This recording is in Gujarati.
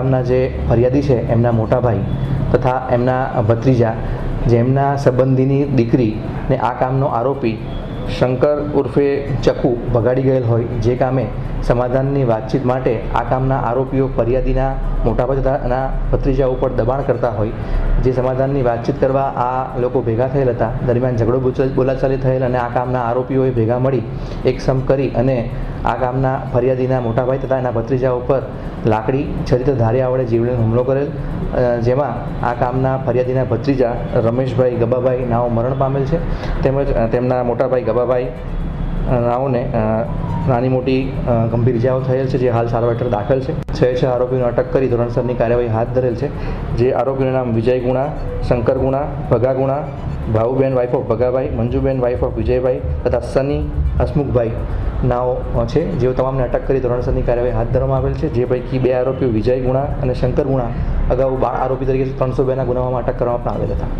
ગામના જે ફરિયાદી છે એમના મોટા ભાઈ તથા એમના ભત્રીજા જેમના સંબંધીની દીકરીને આ કામનો આરોપી શંકર ઉર્ફે ચકુ ભગાડી ગયેલ હોય, જે કામે સમાધાનની વાતચીત માટે આ કામના આરોપીઓ ફરિયાદીના મોટા ભાઈ તથા એના ભત્રીજા ઉપર દબાણ કરતા હોય, જે સમાધાનની વાતચીત કરવા આ લોકો ભેગા થયેલ હતા. દરમિયાન ઝઘડો બોલાચાલી થયેલ અને આ કામના આરોપીઓએ ભેગા મળી એક સમ કરી અને આ કામના ફરિયાદીના મોટા ભાઈ તથા એના ભત્રીજા ઉપર લાકડી, છરી તથા ધારિયા વડે જીવલેણ હુમલો કરેલ, જેમાં આ કામના ફરિયાદીના ભત્રીજા રમેશભાઈ ગબાભાઈ નાઓ મરણ પામેલ છે, તેમજ તેમના મોટાભાઈ ગબાભાઈ નાઓને નાની મોટી ગંભીર ઇજાઓ થયેલ છે, જે હાલ સારવાર હેઠળ દાખલ છે. 6 આરોપીઓને અટક કરી ધોરણસરની કાર્યવાહી હાથ ધરેલ છે. જે આરોપીનું નામ Vijay Guna, Shankar Guna, Bhaga Guna, Bhavuben wife of Bhagabhai, Manjuben wife of Vijaybhai તથા સની હસમુખભાઈ નાઓ છે, જેઓ તમામને અટક કરી ધોરણસરની કાર્યવાહી હાથ ધરવામાં આવેલ છે. જે પૈકી 2 આરોપીઓ વિજય ગુણા અને શંકર ગુણા અગાઉ આરોપી તરીકે 302ના ગુનામાં અટક કરવામાં આવેલ હતા.